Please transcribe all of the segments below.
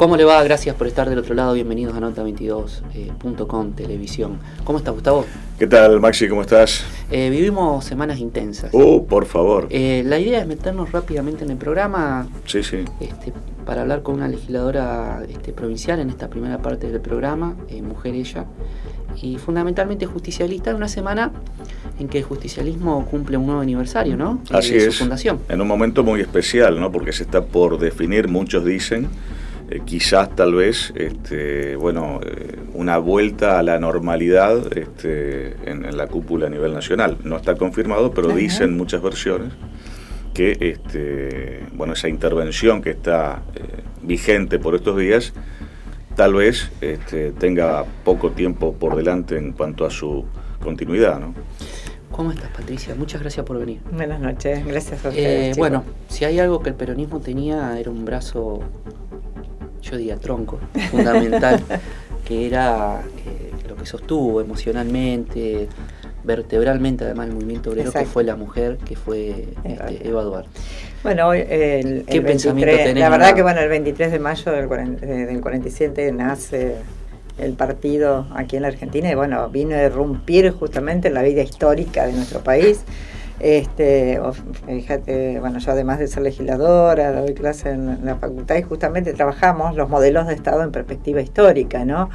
¿Cómo le va? Gracias por estar del otro lado. Bienvenidos a Nota22.com Televisión. ¿Cómo estás, Gustavo? ¿Qué tal, Maxi? ¿Cómo estás? Vivimos semanas intensas. Por favor. La idea es meternos rápidamente en el programa. Sí. Para hablar con una legisladora provincial en esta primera parte del programa, mujer ella, y fundamentalmente justicialista, en una semana en que el justicialismo cumple un nuevo aniversario, ¿no? Así de es. Su fundación. En un momento muy especial, ¿no? Porque se está por definir, muchos dicen, quizás tal vez, una vuelta a la normalidad en la cúpula a nivel nacional. No está confirmado, pero dicen muchas versiones que esa intervención que está vigente por estos días tal vez tenga poco tiempo por delante en cuanto a su continuidad, ¿no? ¿Cómo estás, Patricia? Muchas gracias por venir. Buenas noches, gracias a ustedes. Bueno, si hay algo que el peronismo tenía, era un brazo, yo diría tronco, fundamental, que era lo que sostuvo emocionalmente, vertebralmente, además, el movimiento obrero. Exacto. Que fue la mujer, que fue Eva Duarte. Bueno, hoy el 23, la verdad que el 23 de mayo del 47 nace el partido aquí en la Argentina y vino a irrumpir justamente en la vida histórica de nuestro país. Fíjate, yo además de ser legisladora, doy clase en la facultad y justamente trabajamos los modelos de Estado en perspectiva histórica, ¿no?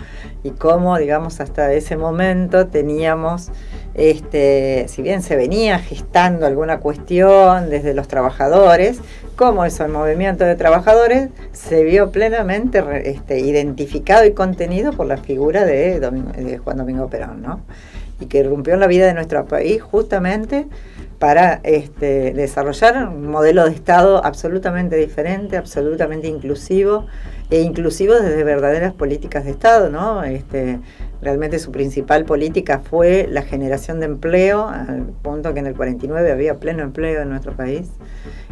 Y cómo, digamos, hasta ese momento teníamos, si bien se venía gestando alguna cuestión desde los trabajadores, cómo eso, el movimiento de trabajadores se vio plenamente identificado y contenido por la figura de Juan Domingo Perón, ¿no? Y que irrumpió en la vida de nuestro país justamente para desarrollar un modelo de Estado absolutamente diferente, absolutamente inclusivo, e inclusivo desde verdaderas políticas de Estado, ¿no? Realmente su principal política fue la generación de empleo, al punto que en el 49 había pleno empleo en nuestro país,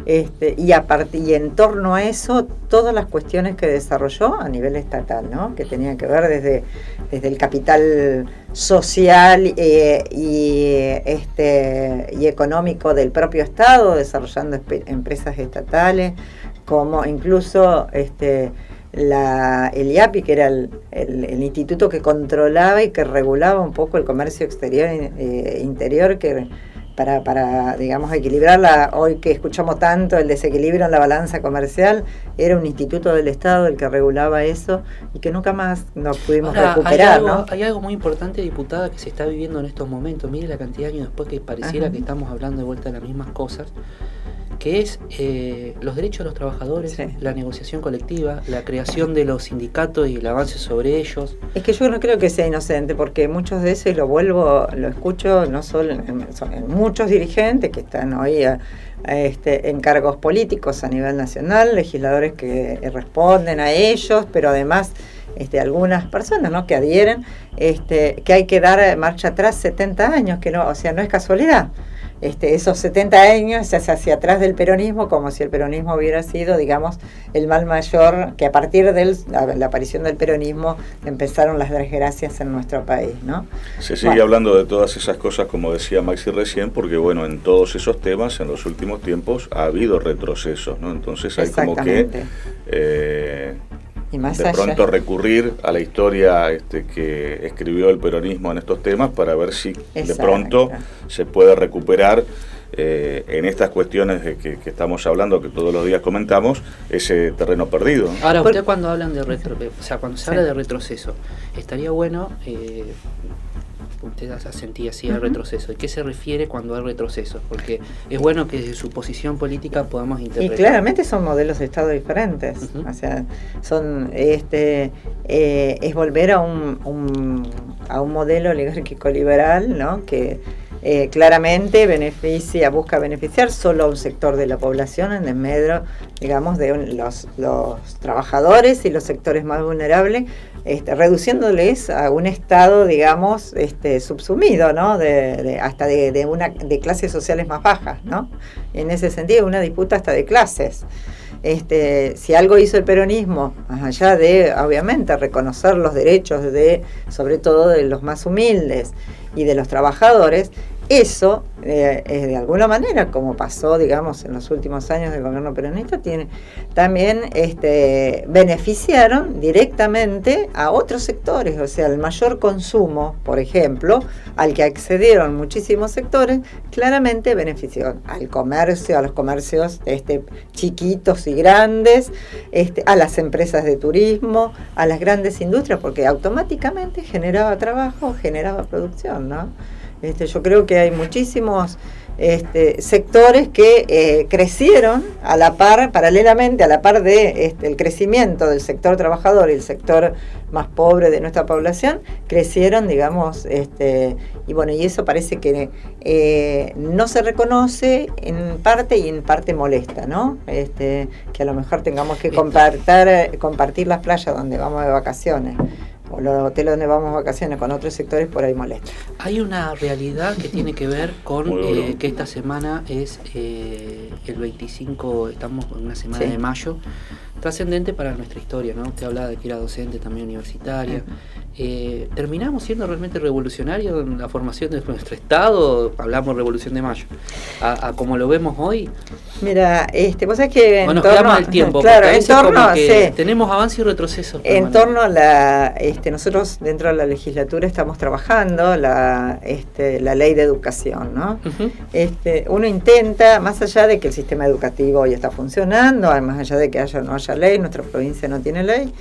y en torno a eso todas las cuestiones que desarrolló a nivel estatal, ¿no? Que tenían que ver desde el capital social y económico del propio Estado, desarrollando empresas estatales, como incluso el IAPI, que era el instituto que controlaba y que regulaba un poco el comercio exterior interior, que para digamos equilibrar hoy que escuchamos tanto el desequilibrio en la balanza comercial, era un instituto del Estado el que regulaba eso y que nunca más nos pudimos recuperar, ¿no? Hay algo muy importante, diputada, que se está viviendo en estos momentos. Mire la cantidad de años después que pareciera que estamos hablando de vuelta de las mismas cosas, que es los derechos de los trabajadores, la negociación colectiva, la creación de los sindicatos y el avance sobre ellos. Es que yo no creo que sea inocente, porque muchos de esos, lo escucho no solo en muchos dirigentes que están hoy en cargos políticos a nivel nacional, legisladores que responden a ellos, pero además algunas personas, ¿no?, que adhieren, que hay que dar marcha atrás 70 años, que no es casualidad. Esos 70 años hacia atrás del peronismo, como si el peronismo hubiera sido, digamos, el mal mayor, que a partir de la aparición del peronismo empezaron las desgracias en nuestro país, ¿no? Se sigue hablando de todas esas cosas, como decía Maxi recién, porque en todos esos temas en los últimos tiempos ha habido retrocesos, ¿no? Entonces hay como que de pronto recurrir a la historia que escribió el peronismo en estos temas para ver si de pronto se puede recuperar en estas cuestiones de que estamos hablando, que todos los días comentamos, ese terreno perdido. Ahora, usted cuando hablan de cuando se habla de retroceso, estaría bueno, usted sentía así el retroceso. ¿De qué se refiere cuando hay retrocesos? Porque es bueno que desde su posición política podamos interpretar. Y claramente son modelos de Estado diferentes. O sea, es volver a un modelo oligárquico liberal, ¿no? Que claramente busca beneficiar solo a un sector de la población en desmedro, digamos, de los trabajadores y los sectores más vulnerables, reduciéndoles a un estado, digamos, subsumido, ¿no? Hasta de clases sociales más bajas, ¿no? En ese sentido, una disputa hasta de clases. Si algo hizo el peronismo, más allá de, obviamente, reconocer los derechos sobre todo de los más humildes y de los trabajadores, eso, de alguna manera, como pasó, digamos, en los últimos años del gobierno peronista, también beneficiaron directamente a otros sectores, o sea, el mayor consumo, por ejemplo, al que accedieron muchísimos sectores, claramente benefició al comercio, a los comercios chiquitos y grandes, a las empresas de turismo, a las grandes industrias, porque automáticamente generaba trabajo, generaba producción, ¿no? Yo creo que hay muchísimos sectores que crecieron a la par, paralelamente a la par de el crecimiento del sector trabajador y el sector más pobre de nuestra población, crecieron, digamos, y bueno, y eso parece que no se reconoce en parte y en parte molesta, ¿no? Que a lo mejor tengamos que compartir las playas donde vamos de vacaciones o los hoteles donde vamos de vacaciones con otros sectores, por ahí molesta. Hay una realidad que tiene que ver con que esta semana es el 25, estamos en una semana de mayo, trascendente para nuestra historia, ¿no? Usted hablaba de que era docente también universitaria. ¿Terminamos siendo realmente revolucionarios en la formación de nuestro Estado? Hablamos Revolución de Mayo. ¿A como lo vemos hoy? Mira, vos sabés que nos quedamos del tiempo, claro, en torno como que tenemos avance y retroceso. En torno a la, nosotros dentro de la legislatura estamos trabajando la ley de educación, ¿no? Uno intenta, más allá de que el sistema educativo hoy está funcionando, más allá de que haya o no haya ley, nuestra provincia no tiene ley,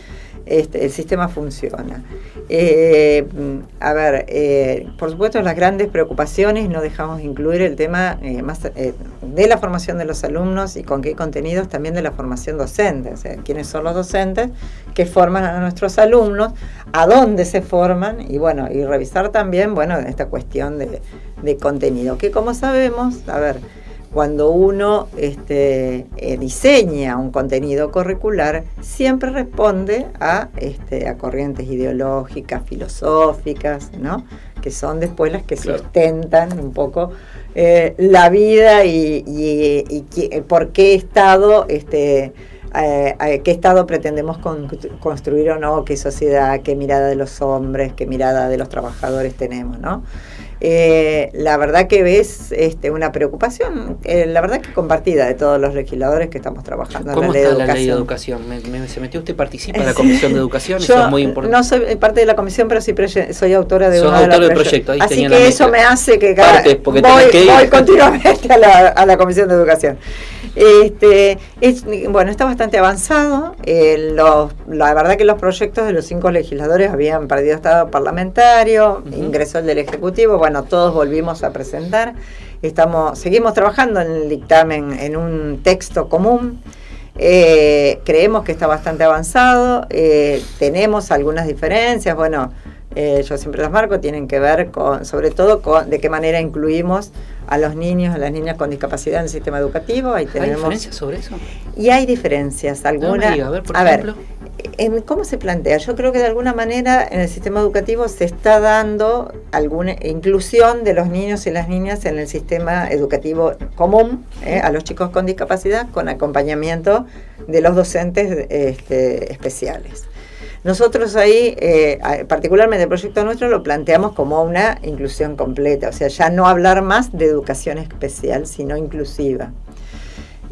el sistema funciona. Por supuesto, las grandes preocupaciones, no dejamos de incluir el tema de la formación de los alumnos y con qué contenidos, también de la formación docente, o sea, quiénes son los docentes que forman a nuestros alumnos, a dónde se forman, y bueno, y revisar también, bueno, esta cuestión de contenido, que como sabemos, cuando uno diseña un contenido curricular, siempre responde a corrientes ideológicas, filosóficas, ¿no? Que son después las que sustentan un poco la vida y por qué Estado, qué Estado pretendemos construir o no, qué sociedad, qué mirada de los hombres, qué mirada de los trabajadores tenemos, ¿no? La verdad que es una preocupación, la verdad que compartida de todos los legisladores que estamos trabajando en la ley de educación. ¿Cómo está la ley de educación? ¿Se metió usted, participa en la Comisión de Educación? Yo eso es muy importante. No soy parte de la comisión, pero sí soy autora de uno de los proyectos. Así que eso me hace que voy continuamente a la Comisión de Educación. Bueno, está bastante avanzado. La verdad que los proyectos de los 5 legisladores habían perdido estado parlamentario, ingresó el del Ejecutivo, bueno, todos volvimos a presentar. Seguimos trabajando en el dictamen, en un texto común. Creemos que está bastante avanzado. Tenemos algunas diferencias, bueno, yo siempre las marco, tienen que ver sobre todo con de qué manera incluimos a los niños, a las niñas con discapacidad en el sistema educativo. ¿Hay diferencias sobre eso? Y hay diferencias, algunas. A ver, ¿cómo se plantea? Yo creo que de alguna manera en el sistema educativo se está dando alguna inclusión de los niños y las niñas en el sistema educativo común, a los chicos con discapacidad, con acompañamiento de los docentes especiales. Nosotros ahí, particularmente el proyecto nuestro, lo planteamos como una inclusión completa, o sea, ya no hablar más de educación especial, sino inclusiva.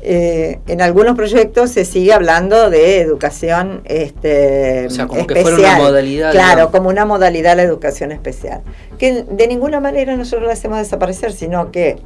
En algunos proyectos se sigue hablando de educación o sea, como especial. Que fuera una modalidad. Claro, digamos. Como una modalidad la educación especial. Que de ninguna manera nosotros la hacemos desaparecer, sino que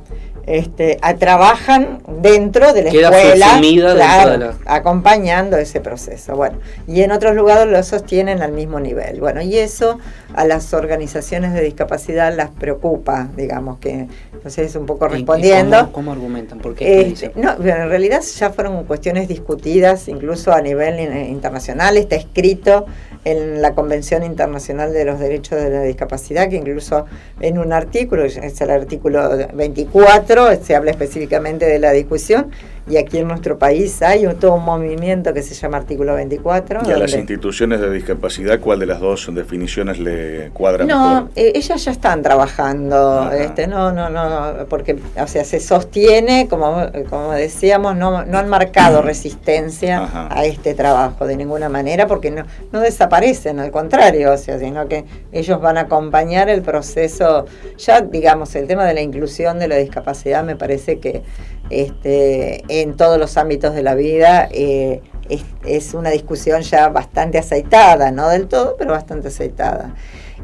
trabajan dentro de la escuela, claro, acompañando ese proceso. Bueno, y en otros lugares lo sostienen al mismo nivel. Bueno, y eso a las organizaciones de discapacidad las preocupa, digamos, que entonces un poco respondiendo. ¿Cómo argumentan? ¿Por qué? No, en realidad ya fueron cuestiones discutidas incluso a nivel internacional. Está escrito en la Convención Internacional de los Derechos de la Discapacidad, que incluso en un artículo, es el artículo 24, se habla específicamente de la discusión, y aquí en nuestro país hay todo un movimiento que se llama Artículo 24. ¿Y a las instituciones de discapacidad cuál de las dos definiciones le cuadra mejor? No, ellas ya están trabajando, no, porque, o sea, se sostiene, como decíamos, no han marcado resistencia a este trabajo de ninguna manera, porque no desaparecen, al contrario, o sea, sino que ellos van a acompañar el proceso. Ya, digamos, el tema de la inclusión de la discapacidad me parece que en todos los ámbitos de la vida es una discusión ya bastante aceitada, no del todo, pero bastante aceitada.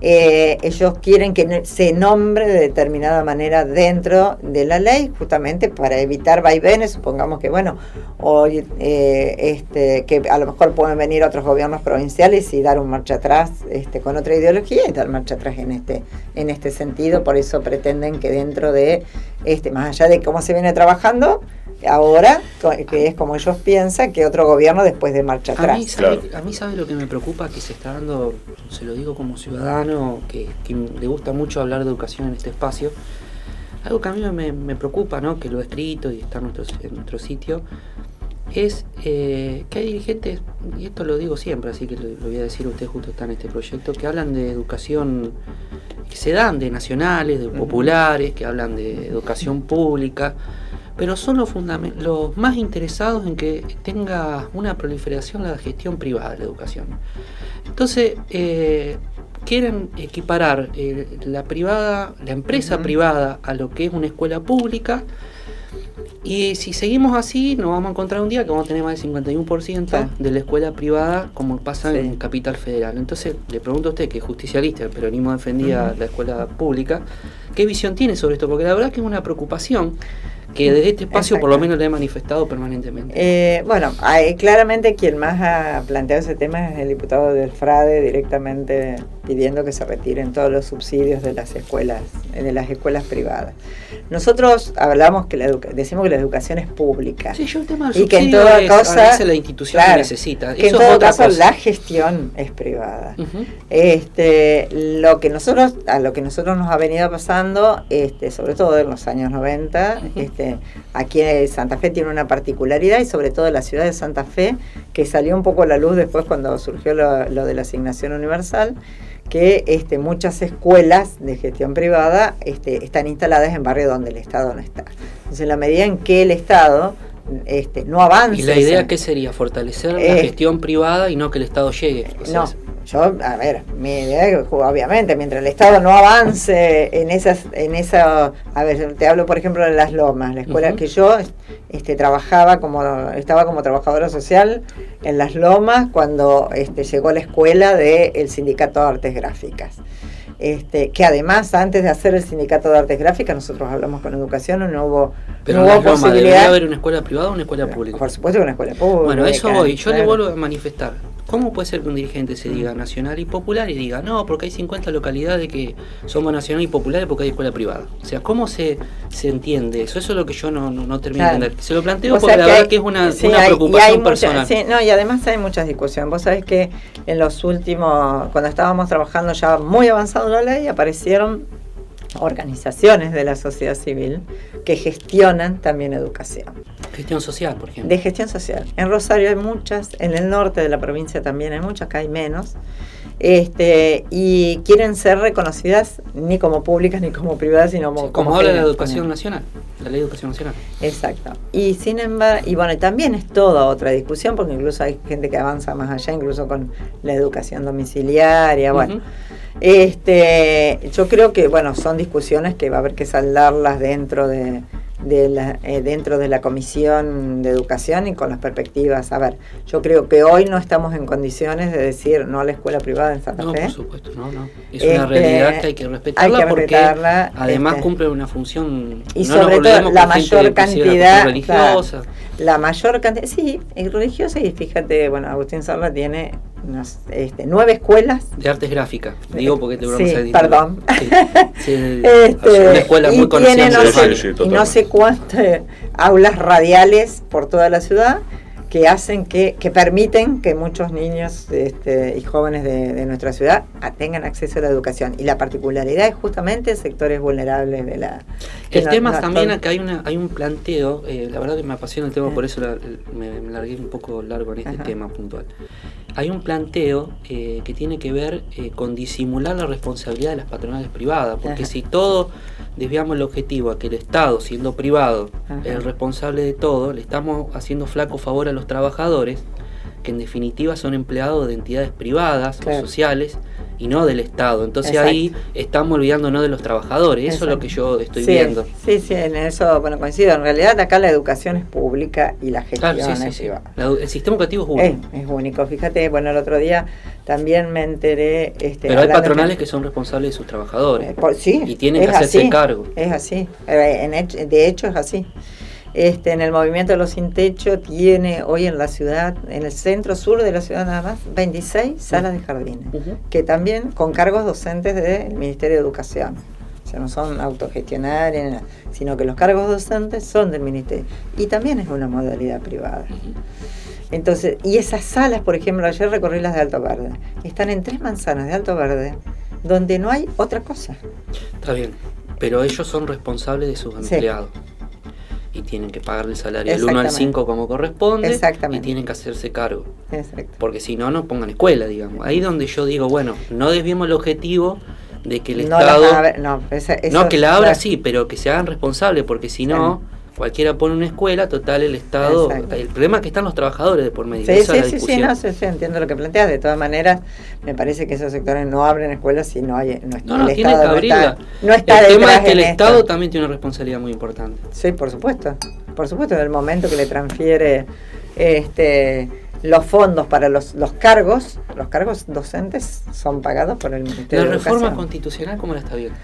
Ellos quieren que se nombre de determinada manera dentro de la ley, justamente para evitar vaivenes. Supongamos que, bueno, hoy que a lo mejor pueden venir otros gobiernos provinciales y dar un marcha atrás con otra ideología y dar marcha atrás en este sentido. Por eso pretenden que dentro de, más allá de cómo se viene trabajando ahora, que es como ellos piensan, que otro gobierno después de marcha atrás. A mí sabe lo que me preocupa, que se está dando, se lo digo como ciudadano, que le gusta mucho hablar de educación en este espacio. Algo que a mí me preocupa, ¿no?, que lo he escrito y está en nuestro sitio, es que hay dirigentes, y esto lo digo siempre, así que lo voy a decir, usted justo está en este proyecto, que hablan de educación, que se dan de nacionales, de populares, que hablan de educación pública, pero son los más interesados en que tenga una proliferación la gestión privada de la educación. Entonces, quieren equiparar la empresa privada a lo que es una escuela pública, y si seguimos así nos vamos a encontrar un día que vamos a tener más del 51% de la escuela privada, como pasa en Capital Federal. Entonces le pregunto a usted, que es justicialista, el peronismo defendía la escuela pública, ¿qué visión tiene sobre esto? Porque la verdad que es una preocupación que desde este espacio por lo menos le he manifestado permanentemente. Claramente quien más ha planteado ese tema es el diputado del FRADE, directamente pidiendo que se retiren todos los subsidios de las escuelas privadas. Nosotros hablamos decimos que la educación es pública. Sí, yo el tema del y que en subsidio toda es cosa la institución que necesita. Que en todo caso la gestión es privada. Lo que nosotros nos ha venido pasando, sobre todo en los años 90, aquí en Santa Fe tiene una particularidad, y sobre todo la ciudad de Santa Fe, que salió un poco a la luz después cuando surgió lo de la asignación universal, que muchas escuelas de gestión privada están instaladas en barrios donde el Estado no está. Entonces, en la medida en que el Estado no avance... ¿Y la idea qué sería? ¿Fortalecer la gestión privada y no que el Estado llegue? Mi idea es que, obviamente, mientras el Estado no avance en esa... A ver, te hablo, por ejemplo, de Las Lomas, la escuela que yo estaba como trabajadora social en Las Lomas cuando llegó la escuela del Sindicato de Artes Gráficas. Que además, antes de hacer el Sindicato de Artes Gráficas, nosotros hablamos con Educación, no hubo posibilidad. ¿Debería haber una escuela privada o una escuela pública? Por supuesto que una escuela pública. Bueno, eso voy. Yo le vuelvo a manifestar. ¿Cómo puede ser que un dirigente se diga nacional y popular y diga, no, porque hay 50 localidades que somos nacional y populares porque hay escuela privada? O sea, ¿cómo se entiende eso? Eso es lo que yo no termino de entender. Se lo planteo porque la verdad que es una preocupación personal. Y además hay muchas discusiones. Vos sabés que en los últimos, cuando estábamos trabajando ya muy avanzado la ley, aparecieron organizaciones de la sociedad civil que gestionan también educación. Gestión social, por ejemplo. De gestión social. En Rosario hay muchas, en el norte de la provincia también hay muchas, acá hay menos. Y quieren ser reconocidas ni como públicas ni como privadas, sino como habla la educación nacional, la ley de educación nacional. Exacto. Y sin embargo, también es toda otra discusión, porque incluso hay gente que avanza más allá, incluso con la educación domiciliaria, yo creo que son discusiones que va a haber que saldarlas dentro de la Comisión de Educación y con las perspectivas. A ver, yo creo que hoy no estamos en condiciones de decir no a la escuela privada en Santa Fe. No, por supuesto, no. Es una realidad que hay que respetarla, porque además cumple una función, y sobre todo la mayor cantidad religiosa. La mayor cantidad, sí, es religiosa, y fíjate, Agustín Sarla tiene 9 escuelas de artes gráficas, digo porque te perdón. Una escuela muy conocida y no sé cuántas aulas radiales por toda la ciudad, que hacen que permiten que muchos niños y jóvenes de nuestra ciudad tengan acceso a la educación. Y la particularidad es justamente sectores vulnerables de la... El tema también es que hay un planteo, la verdad que me apasiona el tema, por eso me largué un poco largo en este tema puntual. Hay un planteo que tiene que ver con disimular la responsabilidad de las patronales privadas, porque si todo desviamos el objetivo a que el Estado, siendo privado, es el responsable de todo, le estamos haciendo flaco favor a los trabajadores, que en definitiva son empleados de entidades privadas o sociales, y no del Estado. Entonces ahí estamos olvidándonos de los trabajadores. Eso es lo que yo estoy viendo. Sí, en eso, bueno, coincido. En realidad acá la educación es pública y la gestión es privada. El sistema educativo es único. Es único. Fíjate, bueno, el otro día también me enteré... Pero hay patronales que son responsables de sus trabajadores. Y tienen que hacerse cargo. Es así. De hecho es así. En el movimiento de los sin techo tiene hoy en la ciudad, en el centro sur de la ciudad nada más, 26 salas de jardines, que también con cargos docentes del Ministerio de Educación. O sea, no son autogestionarios, sino que los cargos docentes son del Ministerio. Y también es una modalidad privada. Entonces, y esas salas, por ejemplo, ayer recorrí las de Alto Verde, están en 3 manzanas de Alto Verde, donde no hay otra cosa. Está bien, pero ellos son responsables de sus empleados. Y tienen que pagarle el salario del 1 al 5 como corresponde, y tienen que hacerse cargo. Porque si no, no pongan escuela, digamos. Ahí donde yo digo, bueno, no desviemos el objetivo de que el Estado... No, que la abra sí, pero que se hagan responsables, porque si no, cualquiera pone una escuela, total, el Estado... El problema es que están los trabajadores de por medio. Entiendo lo que planteas. De todas maneras, me parece que esos sectores no abren escuelas si no hay... No, tienen que abrirla. El tema es que el Estado también tiene una responsabilidad muy importante. Sí, por supuesto. Por supuesto, en el momento que le transfiere los fondos para los cargos docentes son pagados por el Ministerio de Educación. ¿La reforma constitucional cómo la está viendo?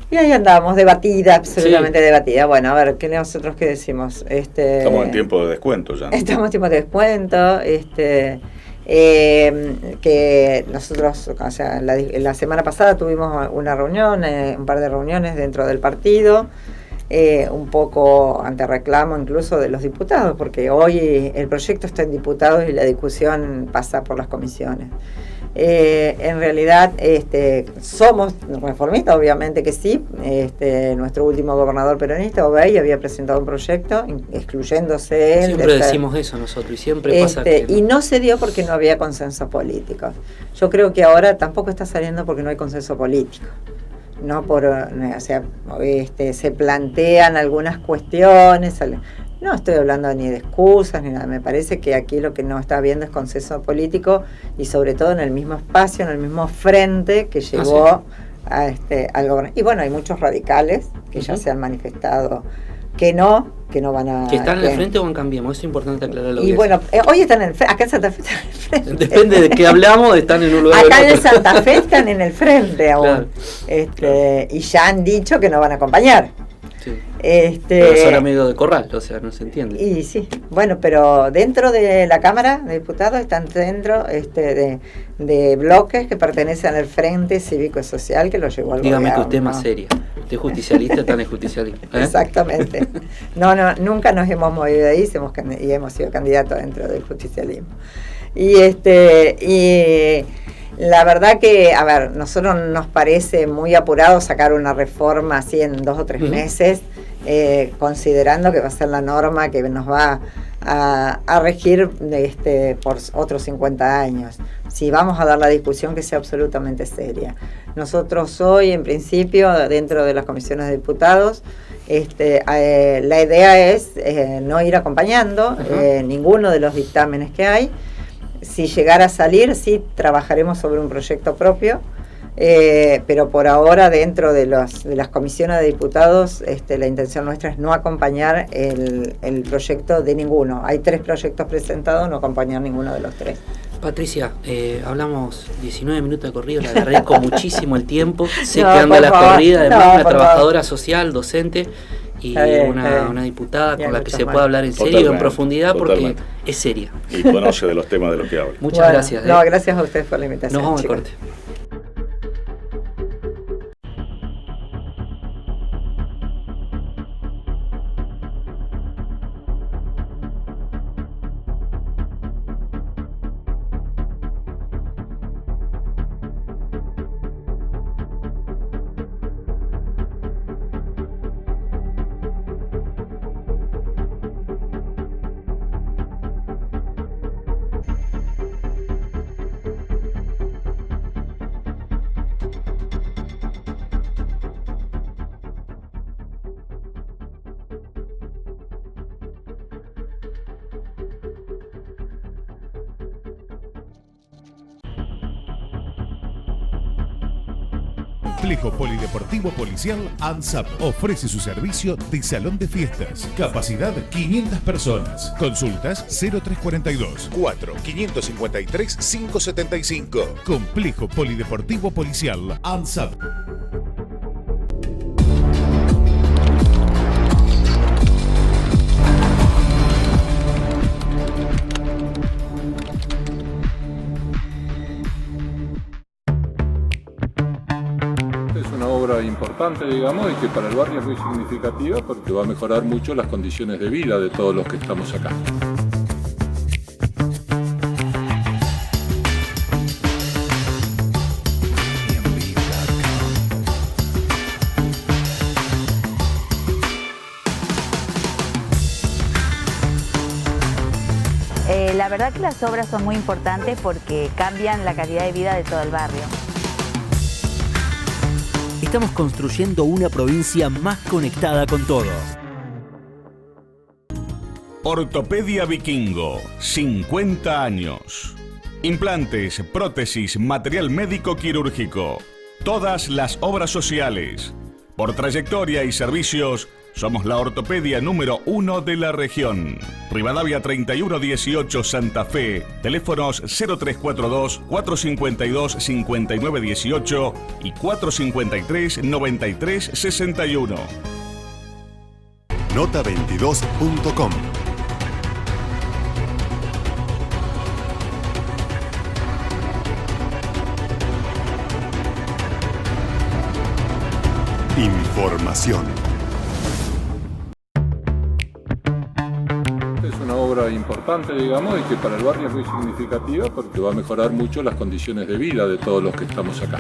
Y ahí andamos, debatida, absolutamente debatida. Bueno, a ver, ¿qué nosotros qué decimos? Estamos en tiempo de descuento ya, ¿no? Estamos en tiempo de descuento, que nosotros, o sea, la semana pasada tuvimos una reunión, un par de reuniones dentro del partido, un poco ante reclamo incluso de los diputados, porque hoy el proyecto está en diputados y la discusión pasa por las comisiones. En realidad somos reformistas, obviamente que sí. Nuestro último gobernador peronista, Obey, había presentado un proyecto excluyéndose él. Siempre decimos eso nosotros y siempre pasa que... Y no se dio porque no había consenso político. Yo creo que ahora tampoco está saliendo porque no hay consenso político. No por, o sea, se plantean algunas cuestiones. No estoy hablando ni de excusas ni nada, me parece que aquí lo que no está habiendo es consenso político y sobre todo en el mismo espacio, en el mismo frente que llevó al gobierno. Y bueno, hay muchos radicales que ya se han manifestado que no van a... ¿Que están en el frente o en Cambiemos? Eso es importante aclararlo. Y bueno, hoy están en el frente, acá en Santa Fe están en el frente. Depende de qué hablamos, están en un lugar. Acá en Santa Fe están en el frente aún. Claro. Y ya han dicho que no van a acompañar. Pero son amigos de Corral, o sea, no se entiende. Y sí, bueno, pero dentro de la Cámara de Diputados están dentro de bloques que pertenecen al Frente Cívico y Social que lo llevó al gobierno. Dígame que usted es más seria. Usted es justicialista, tan es justicialista. Exactamente. No, nunca nos hemos movido de ahí y hemos sido candidatos dentro del justicialismo. Y la verdad que, a ver, nosotros nos parece muy apurado sacar una reforma así en 2 o 3 meses, considerando que va a ser la norma que nos va a regir por otros 50 años. Si vamos a dar la discusión, que sea absolutamente seria. Nosotros hoy, en principio, dentro de las comisiones de diputados, la idea es no ir acompañando ninguno de los dictámenes que hay. Si llegara a salir, sí trabajaremos sobre un proyecto propio, pero por ahora dentro de las comisiones de diputados la intención nuestra es no acompañar el proyecto de ninguno. Hay 3 proyectos presentados, no acompañar ninguno de los 3. Patricia, hablamos 19 minutos de corrido, le agradezco muchísimo el tiempo, sé que anda la corrida, además una trabajadora social, docente, y una diputada con la que se puede hablar en serio, en profundidad, porque es seria. Y conoce de los temas de los que habla. Muchas gracias. No, gracias a ustedes por la invitación. Nos vamos al corte. Complejo Polideportivo Policial ANSAP ofrece su servicio de salón de fiestas. Capacidad 500 personas. Consultas 0342 4 553 575. Complejo Polideportivo Policial ANSAP. Importante, digamos, y que para el barrio es muy significativa porque va a mejorar mucho las condiciones de vida de todos los que estamos acá. La verdad que las obras son muy importantes porque cambian la calidad de vida de todo el barrio. Estamos construyendo una provincia más conectada con todo. Ortopedia Vikingo, 50 años. Implantes, prótesis, material médico quirúrgico. Todas las obras sociales. Por trayectoria y servicios, somos la ortopedia número 1 de la región. Rivadavia 3118 Santa Fe. Teléfonos 0342 452 5918 y 453 9361. Nota22.com. Información. Es una obra importante, digamos, y que para el barrio es muy significativa porque va a mejorar mucho las condiciones de vida de todos los que estamos acá.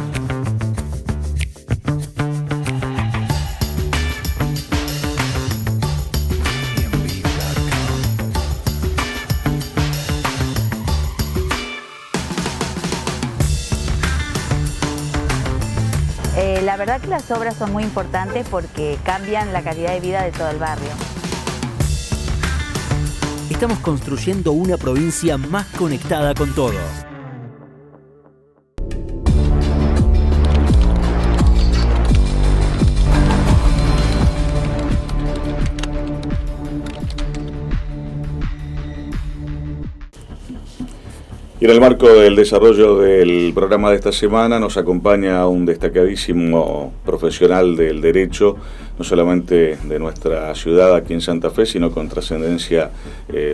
La verdad que las obras son muy importantes porque cambian la calidad de vida de todo el barrio. Estamos construyendo una provincia más conectada con todo. Y en el marco del desarrollo del programa de esta semana nos acompaña un destacadísimo profesional del derecho, no solamente de nuestra ciudad aquí en Santa Fe, sino con trascendencia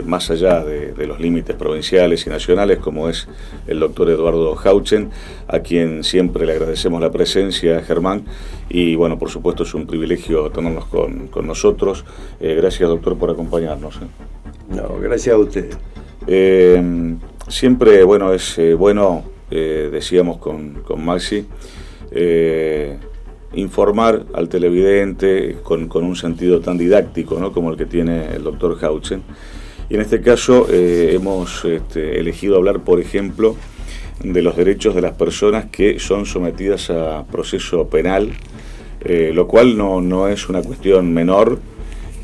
más allá de los límites provinciales y nacionales, como es el doctor Eduardo Hauchen, a quien siempre le agradecemos la presencia, Germán, y bueno, por supuesto es un privilegio tenernos con nosotros. Gracias, doctor, por acompañarnos. No, gracias a usted. Siempre, bueno, es decíamos con Maxi, informar al televidente con un sentido tan didáctico, ¿no?, como el que tiene el doctor Hauchen. Y en este caso hemos elegido hablar, por ejemplo, de los derechos de las personas que son sometidas a proceso penal, lo cual no es una cuestión menor.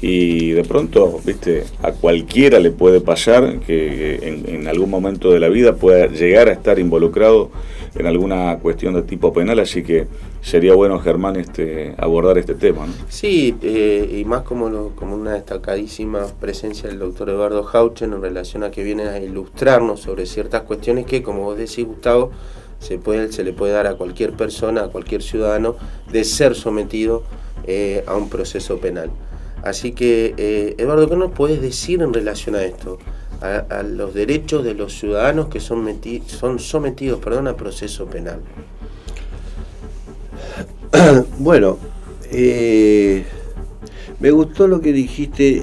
Y de pronto, viste, a cualquiera le puede pasar que en algún momento de la vida pueda llegar a estar involucrado en alguna cuestión de tipo penal, así que sería bueno, Germán, abordar este tema, ¿no? Sí, y más como una destacadísima presencia del doctor Eduardo Hauchen en relación a que viene a ilustrarnos sobre ciertas cuestiones que, como vos decís, Gustavo, se le puede dar a cualquier persona, a cualquier ciudadano, de ser sometido a un proceso penal. Así que, Eduardo, ¿qué nos puedes decir en relación a esto? A los derechos de los ciudadanos que son sometidos a proceso penal. Bueno, me gustó lo que dijiste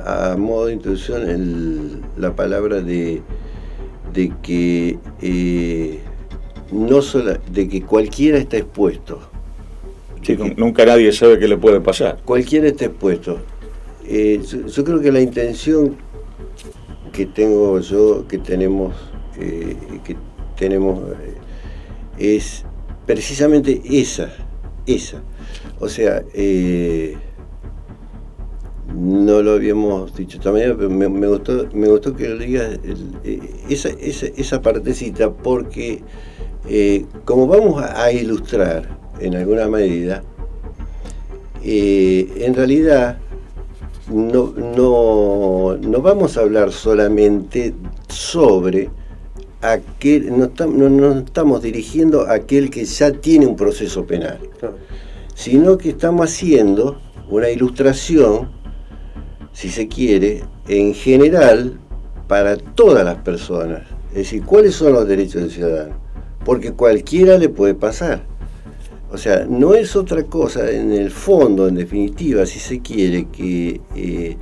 a modo de introducción, la palabra de que de que cualquiera está expuesto. Sí, nunca nadie sabe qué le puede pasar. Cualquiera está expuesto. Yo creo que la intención que tengo yo, que tenemos, es precisamente esa. O sea, no lo habíamos dicho esta mañana, pero me gustó que lo digas, esa partecita, porque como vamos a ilustrar en alguna medida, en realidad no vamos a hablar solamente sobre aquel, no estamos dirigiendo a aquel que ya tiene un proceso penal, sino que estamos haciendo una ilustración, si se quiere, en general para todas las personas. Es decir, ¿cuáles son los derechos del ciudadano? Porque cualquiera le puede pasar. O sea, no es otra cosa, en el fondo, en definitiva, si se quiere, que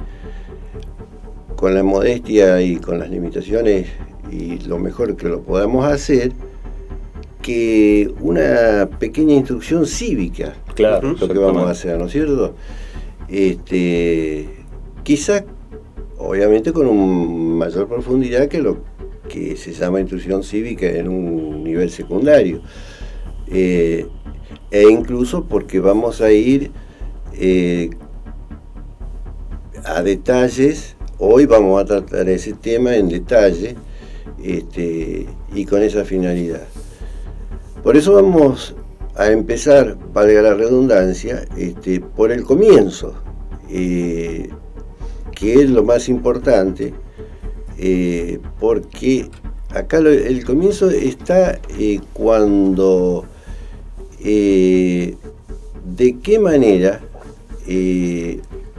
con la modestia y con las limitaciones y lo mejor que lo podamos hacer, que una pequeña instrucción cívica, claro, lo que vamos a hacer, ¿no es cierto? Quizás, obviamente, con una mayor profundidad que lo que se llama instrucción cívica en un nivel secundario. E incluso porque vamos a ir a detalles, hoy vamos a tratar ese tema en detalle, y con esa finalidad. Por eso vamos a empezar, valga la redundancia, por el comienzo, que es lo más importante, porque acá el comienzo está cuando de qué manera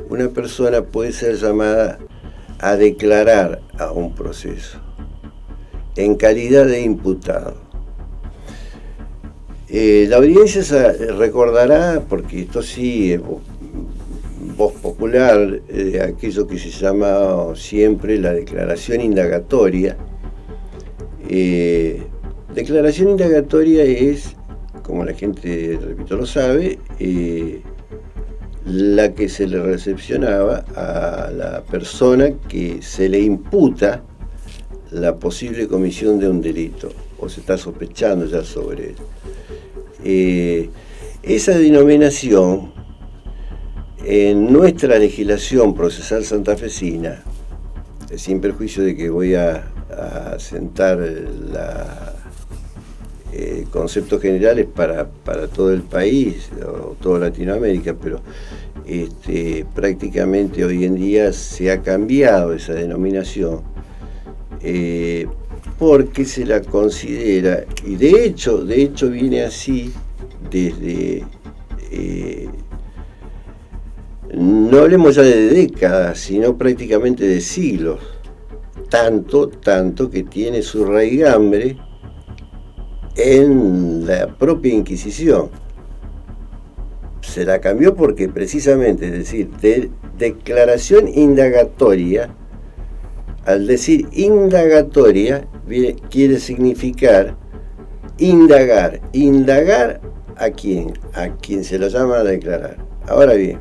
una persona puede ser llamada a declarar a un proceso en calidad de imputado. La audiencia recordará, porque esto sí es voz popular, aquello que se llama siempre la declaración indagatoria. Declaración indagatoria es, como la gente, repito, lo sabe, la que se le recepcionaba a la persona que se le imputa la posible comisión de un delito, o se está sospechando ya sobre él. Esa denominación, en nuestra legislación procesal santafesina, sin perjuicio de que voy a sentar conceptos generales para todo el país o toda Latinoamérica, pero prácticamente hoy en día se ha cambiado esa denominación, porque se la considera, y de hecho viene así desde, no hablemos ya de décadas, sino prácticamente de siglos, tanto que tiene su raigambre en la propia Inquisición. Se la cambió porque precisamente, es decir, de declaración indagatoria, al decir indagatoria, quiere significar indagar. ¿Indagar a quién? A quien se lo llama a declarar. Ahora bien,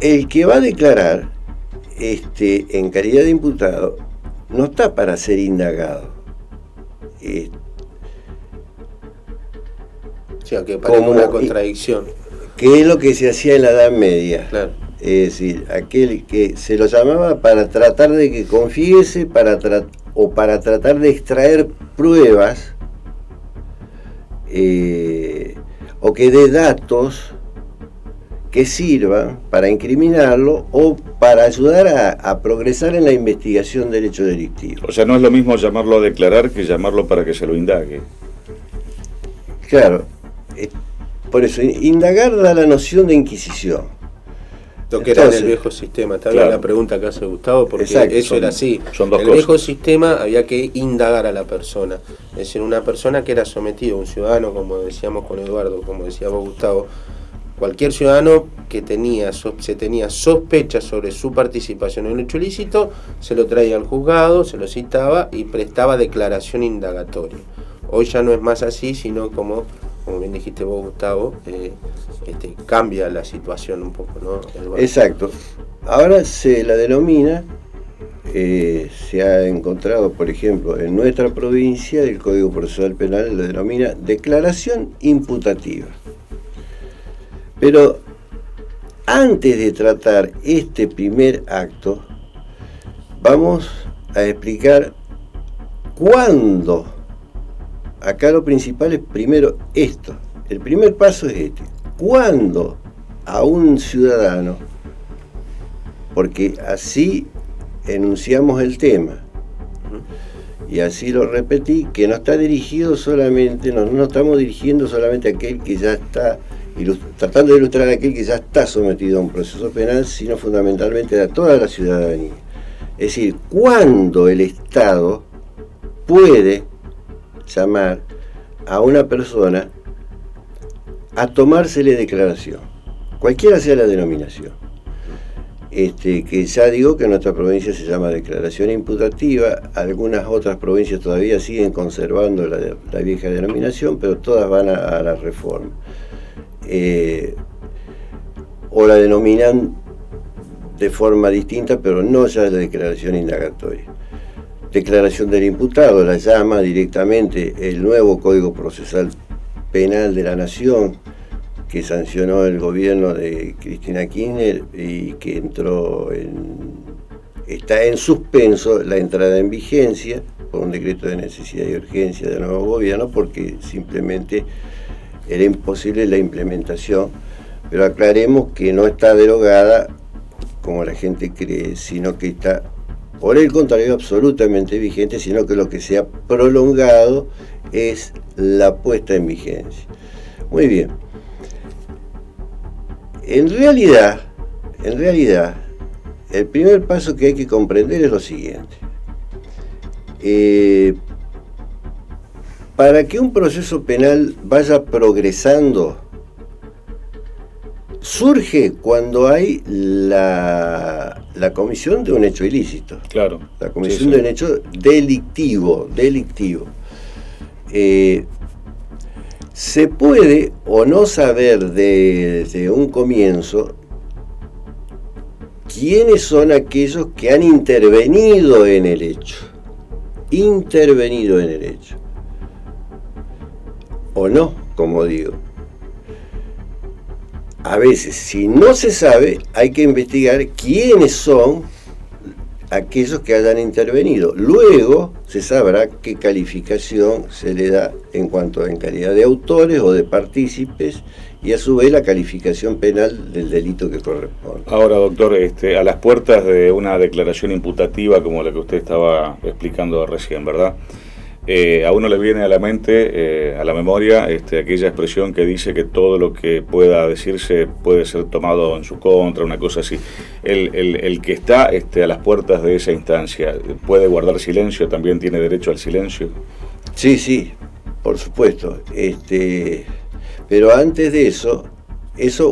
el que va a declarar en calidad de imputado no está para ser indagado. O sea, que parece una contradicción. Que es lo que se hacía en la Edad Media. Claro. Es decir, aquel que se lo llamaba para tratar de que confiese, para tratar de extraer pruebas, o que dé datos que sirvan para incriminarlo o para ayudar a progresar en la investigación del hecho delictivo. O sea, no es lo mismo llamarlo a declarar que llamarlo para que se lo indague. Claro, por eso, indagar da la noción de inquisición. Lo que era en el viejo sistema, está bien la pregunta que hace Gustavo, porque exacto, eso era así. En el viejo sistema había que indagar a la persona, es decir, una persona que era sometido, un ciudadano, como decíamos con Eduardo, como decía vos, Gustavo, cualquier ciudadano que se tenía sospecha sobre su participación en un hecho ilícito, se lo traía al juzgado, se lo citaba y prestaba declaración indagatoria. Hoy ya no es más así, sino como bien dijiste vos, Gustavo, cambia la situación un poco, ¿no? Exacto. Ahora se la denomina, se ha encontrado, por ejemplo, en nuestra provincia, el Código Procesal Penal lo denomina declaración imputativa. Pero antes de tratar este primer acto, vamos a explicar cuándo acá lo principal es primero esto. El primer paso es este. Cuando a un ciudadano, porque así enunciamos el tema, y así lo repetí, que no está dirigido solamente, no estamos dirigiendo solamente a aquel que ya está, tratando de ilustrar a aquel que ya está sometido a un proceso penal, sino fundamentalmente a toda la ciudadanía. Es decir, cuando el Estado puede llamar a una persona a tomársele declaración, cualquiera sea la denominación. Que ya digo que en nuestra provincia se llama declaración imputativa, algunas otras provincias todavía siguen conservando la vieja denominación, pero todas van a la reforma. O la denominan de forma distinta, pero no ya la declaración indagatoria. Declaración del imputado la llama directamente el nuevo Código Procesal Penal de la Nación, que sancionó el gobierno de Cristina Kirchner y que está en suspenso la entrada en vigencia por un decreto de necesidad y urgencia del nuevo gobierno, porque simplemente era imposible la implementación. Pero aclaremos que no está derogada, como la gente cree, sino que está, por el contrario, absolutamente vigente, sino que lo que se ha prolongado es la puesta en vigencia. Muy bien. En realidad, el primer paso que hay que comprender es lo siguiente. Para que un proceso penal vaya progresando, surge cuando hay la comisión de un hecho ilícito. Claro. La comisión de un hecho delictivo. Se puede o no saber desde un comienzo quiénes son aquellos que han intervenido en el hecho. O no, como digo. A veces, si no se sabe, hay que investigar quiénes son aquellos que hayan intervenido. Luego se sabrá qué calificación se le da en calidad de autores o de partícipes, y a su vez la calificación penal del delito que corresponde. Ahora, doctor, a las puertas de una declaración imputativa como la que usted estaba explicando recién, ¿verdad? A uno le viene a la mente, a la memoria, aquella expresión que dice que todo lo que pueda decirse puede ser tomado en su contra, una cosa así. El que está a las puertas de esa instancia, ¿puede guardar silencio? ¿También tiene derecho al silencio? Sí, por supuesto. Pero antes de eso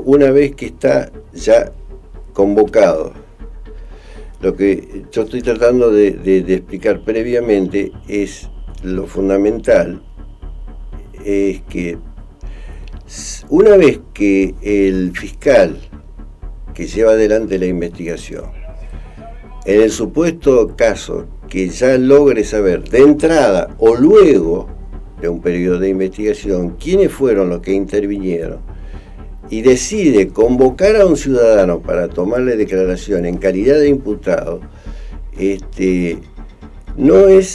una vez que está ya convocado, lo que yo estoy tratando de explicar previamente es lo fundamental, es que una vez que el fiscal que lleva adelante la investigación, en el supuesto caso que ya logre saber de entrada o luego de un periodo de investigación quiénes fueron los que intervinieron, y decide convocar a un ciudadano para tomarle declaración en calidad de imputado,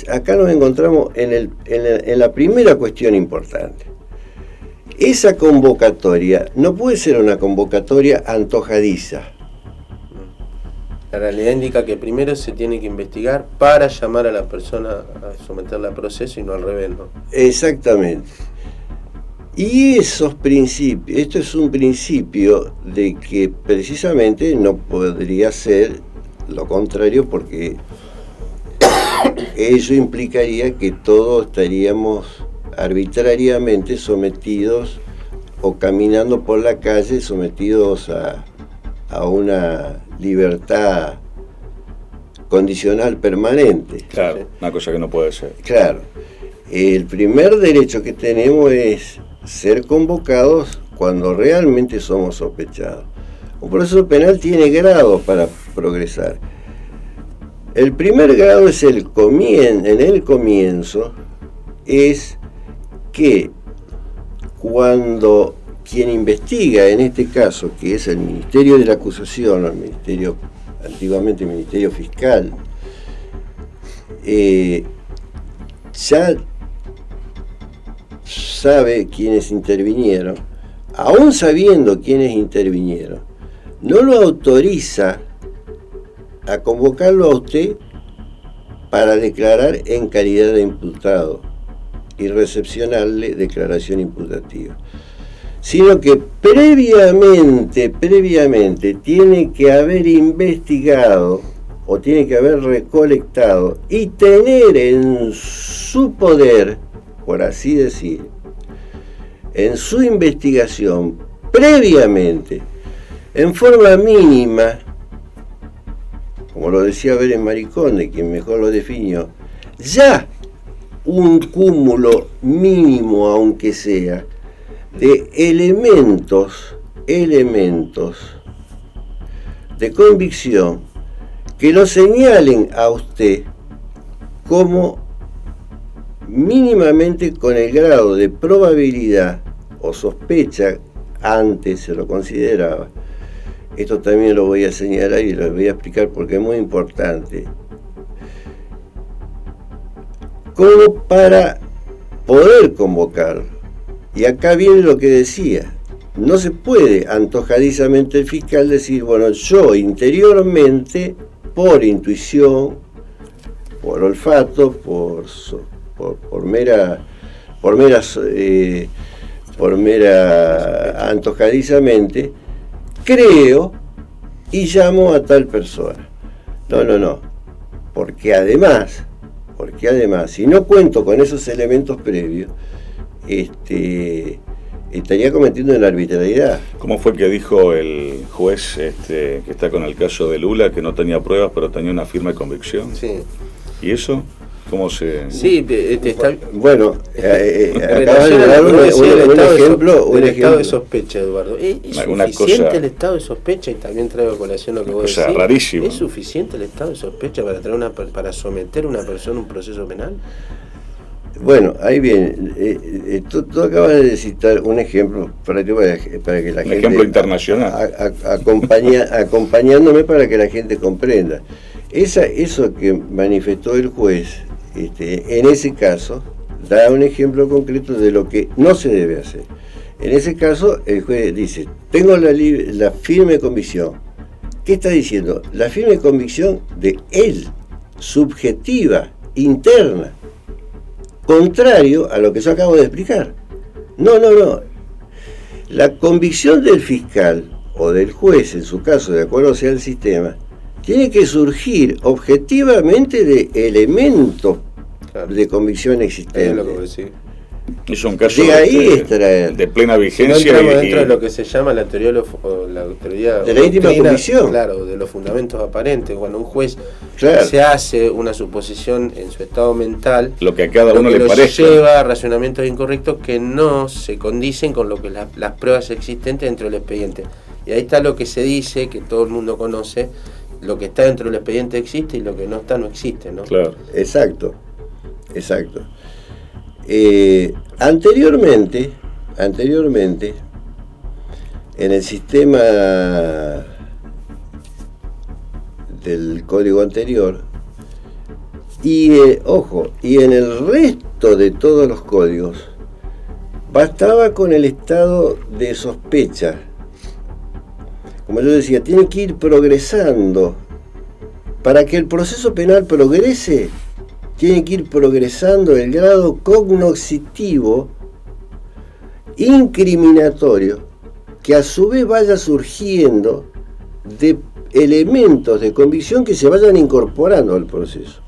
acá nos encontramos en la primera cuestión importante. Esa convocatoria no puede ser una convocatoria antojadiza. La realidad indica que primero se tiene que investigar para llamar a la persona a someterla a proceso y no al revés, ¿no? Exactamente. Y esos principios, esto es un principio de que precisamente no podría ser lo contrario, porque eso implicaría que todos estaríamos arbitrariamente sometidos o caminando por la calle sometidos a una libertad condicional permanente. Claro, una cosa que no puede ser. Claro. El primer derecho que tenemos es ser convocados cuando realmente somos sospechados. Un proceso penal tiene grados para progresar. El primer grado es en el comienzo, es que cuando quien investiga, en este caso, que es el Ministerio de la Acusación, o antiguamente el Ministerio Fiscal, ya sabe quiénes intervinieron, aún sabiendo quiénes intervinieron, no lo autoriza a convocarlo a usted para declarar en calidad de imputado y recepcionarle declaración imputativa, sino que previamente tiene que haber investigado o tiene que haber recolectado y tener en su poder, por así decir, en su investigación previamente, en forma mínima, como lo decía Vélez Mariconde, quien mejor lo definió, ya un cúmulo mínimo, aunque sea, de elementos de convicción que lo señalen a usted como mínimamente con el grado de probabilidad o sospecha, antes se lo consideraba. Esto también lo voy a señalar y lo voy a explicar porque es muy importante. Como para poder convocarlo. Y acá viene lo que decía. No se puede antojadizamente el fiscal decir, bueno, yo interiormente, por intuición, por olfato, por mera antojadizamente, creo y llamo a tal persona. No. Porque además, si no cuento con esos elementos previos, estaría cometiendo una arbitrariedad. ¿Cómo fue que dijo el juez que está con el caso de Lula, que no tenía pruebas pero tenía una firme convicción? Sí. ¿Y eso? ¿Cómo se...? Sí, bueno, acabas de dar un ejemplo. El estado de sospecha, Eduardo. ¿Es suficiente el estado de sospecha? Y también traigo a colación lo que vos decís. Rarísimo. ¿Es suficiente el estado de sospecha para someter a una persona a un proceso penal? Bueno, ahí viene. Tú acabas de citar un ejemplo para que la gente... Un ejemplo internacional. Acompañándome para que la gente comprenda. Eso que manifestó el juez, en ese caso, da un ejemplo concreto de lo que no se debe hacer. En ese caso, el juez dice, tengo la firme convicción. ¿Qué está diciendo? La firme convicción de él, subjetiva, interna, contrario a lo que yo acabo de explicar. No. La convicción del fiscal o del juez, en su caso, de acuerdo sea el sistema, tiene que surgir objetivamente de elementos de convicción existentes. Es un caso de plena vigencia. Si no entramos dentro de lo que se llama la teoría de la íntima convicción. Claro, de los fundamentos aparentes. Cuando un juez se hace una suposición en su estado mental, lo que a cada uno le parece, lleva a razonamientos incorrectos que no se condicen con lo que las pruebas existentes dentro del expediente. Y ahí está lo que se dice, que todo el mundo conoce, lo que está dentro del expediente existe y lo que no está no existe, ¿no? Claro. Exacto. Anteriormente, en el sistema del código anterior, y en el resto de todos los códigos, bastaba con el estado de sospecha. Como yo decía, tiene que ir progresando. Para que el proceso penal progrese, tiene que ir progresando el grado cognoscitivo incriminatorio, que a su vez vaya surgiendo de elementos de convicción que se vayan incorporando al proceso.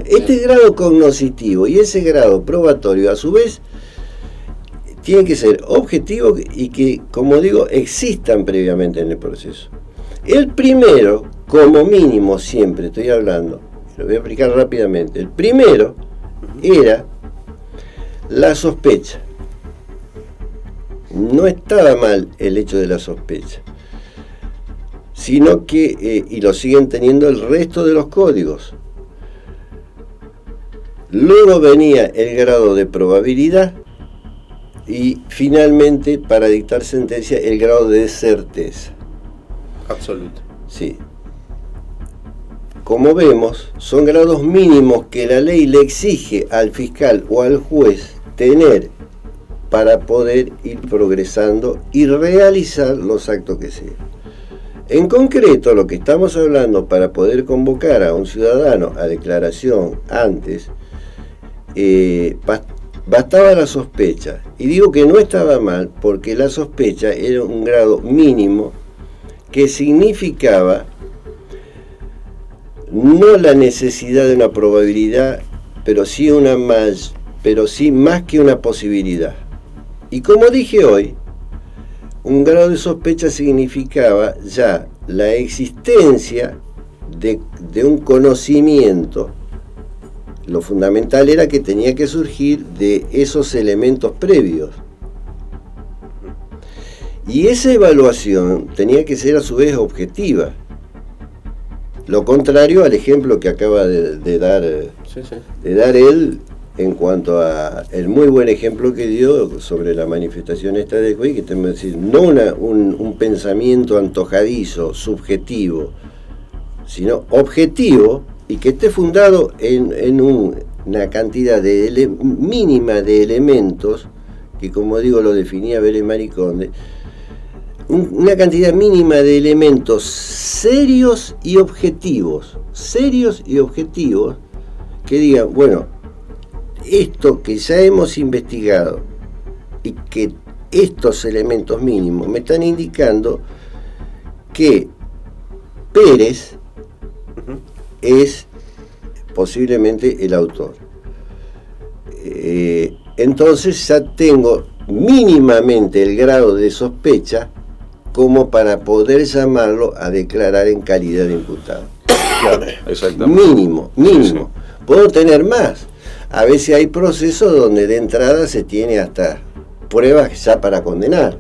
Este grado cognoscitivo y ese grado probatorio, a su vez, tienen que ser objetivos y que, como digo, existan previamente en el proceso. El primero, como mínimo siempre estoy hablando, lo voy a explicar rápidamente, el primero era la sospecha. No estaba mal el hecho de la sospecha, sino que, y lo siguen teniendo el resto de los códigos. Luego venía el grado de probabilidad y finalmente, para dictar sentencia, el grado de certeza. Absoluto. Sí. como vemos, son grados mínimos que la ley le exige al fiscal o al juez tener para poder ir progresando y realizar los actos que sean. En concreto, lo que estamos hablando para poder convocar a un ciudadano a declaración antes, bastaba la sospecha. Y digo que no estaba mal porque la sospecha era un grado mínimo que significaba no la necesidad de una probabilidad, pero sí más que una posibilidad. Y como dije hoy, un grado de sospecha significaba ya la existencia de un conocimiento. Lo fundamental era que tenía que surgir de esos elementos previos. Y esa evaluación tenía que ser a su vez objetiva. Lo contrario al ejemplo que acaba de dar él en cuanto a el muy buen ejemplo que dio sobre la manifestación esta de hoy, que tengo que decir, no un pensamiento antojadizo, subjetivo, sino objetivo y que esté fundado en una cantidad mínima de elementos, que como digo lo definía Vélez Mariconde, una cantidad mínima de elementos serios y objetivos, que digan, bueno, esto que ya hemos investigado y que estos elementos mínimos me están indicando que Pérez es posiblemente el autor. Entonces ya tengo mínimamente el grado de sospecha como para poder llamarlo a declarar en calidad de imputado. Claro, exactamente. Mínimo. Sí. Puedo tener más. A veces hay procesos donde de entrada se tiene hasta pruebas ya para condenar.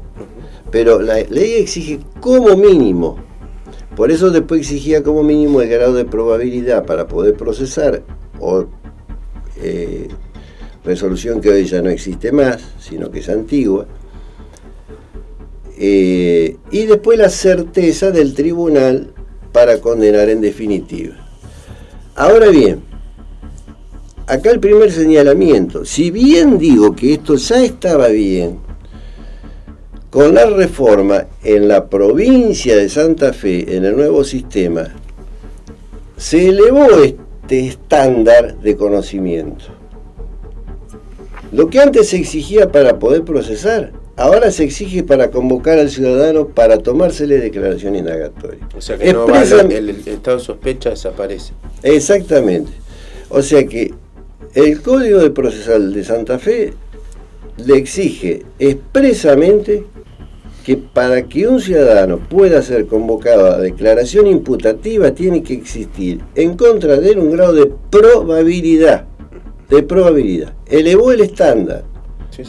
Pero la ley exige como mínimo. Por eso después exigía como mínimo el grado de probabilidad para poder procesar, o resolución que hoy ya no existe más, sino que es antigua. Y después la certeza del tribunal para condenar en definitiva. Ahora bien, acá el primer señalamiento, si bien digo que esto ya estaba bien, con la reforma en la provincia de Santa Fe, en el nuevo sistema, se elevó este estándar de conocimiento. Lo que antes se exigía para poder procesar, ahora se exige para convocar al ciudadano para tomársele declaración indagatoria. O sea que no vale, el estado de sospecha desaparece. Exactamente. O sea que el Código de Procesal de Santa Fe le exige expresamente que para que un ciudadano pueda ser convocado a declaración imputativa tiene que existir en contra de él un grado de probabilidad. Elevó el estándar. Sí.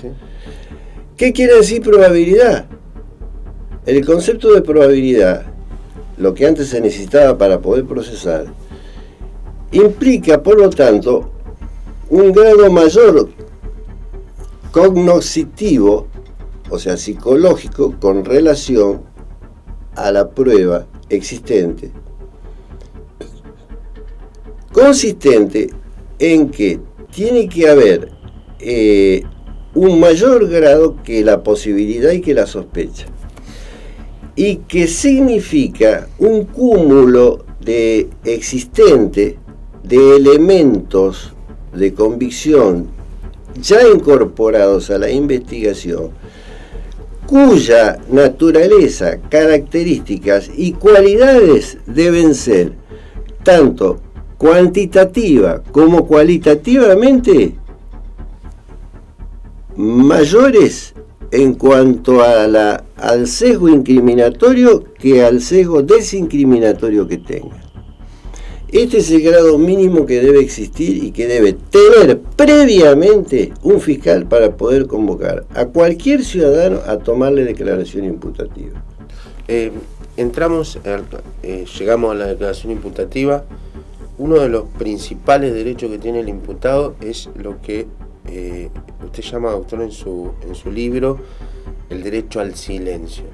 ¿Qué quiere decir probabilidad? El concepto de probabilidad, lo que antes se necesitaba para poder procesar, implica, por lo tanto, un grado mayor cognoscitivo, o sea, psicológico, con relación a la prueba existente, consistente en que tiene que haber un mayor grado que la posibilidad y que la sospecha, y que significa un cúmulo de existente de elementos de convicción ya incorporados a la investigación, cuya naturaleza, características y cualidades deben ser tanto cuantitativa como cualitativamente mayores en cuanto a al sesgo incriminatorio que al sesgo desincriminatorio que tenga. Este es el grado mínimo que debe existir y que debe tener previamente un fiscal para poder convocar a cualquier ciudadano a tomarle declaración imputativa. Llegamos a la declaración imputativa. Uno de los principales derechos que tiene el imputado es lo que usted llama, doctor, en su libro, el derecho al silencio.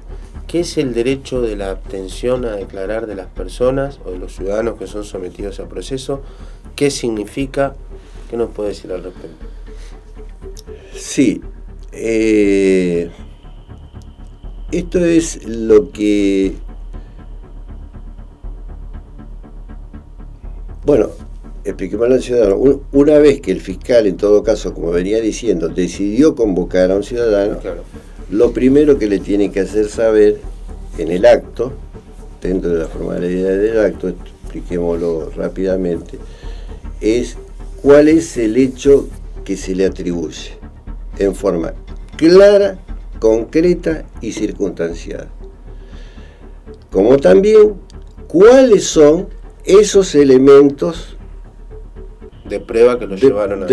¿qué es el derecho de la abstención a declarar de las personas o de los ciudadanos que son sometidos a proceso? ¿Qué significa? ¿Qué nos puede decir al respecto? Sí, esto es lo que... Bueno, expliquémoslo al ciudadano. Una vez que el fiscal, en todo caso, como venía diciendo, decidió convocar a un ciudadano, claro, lo primero que le tiene que hacer saber en el acto, dentro de la formalidad del acto, expliquémoslo rápidamente, es cuál es el hecho que se le atribuye, en forma clara, concreta y circunstanciada. Como también cuáles son esos elementos de prueba que lo llevaron a...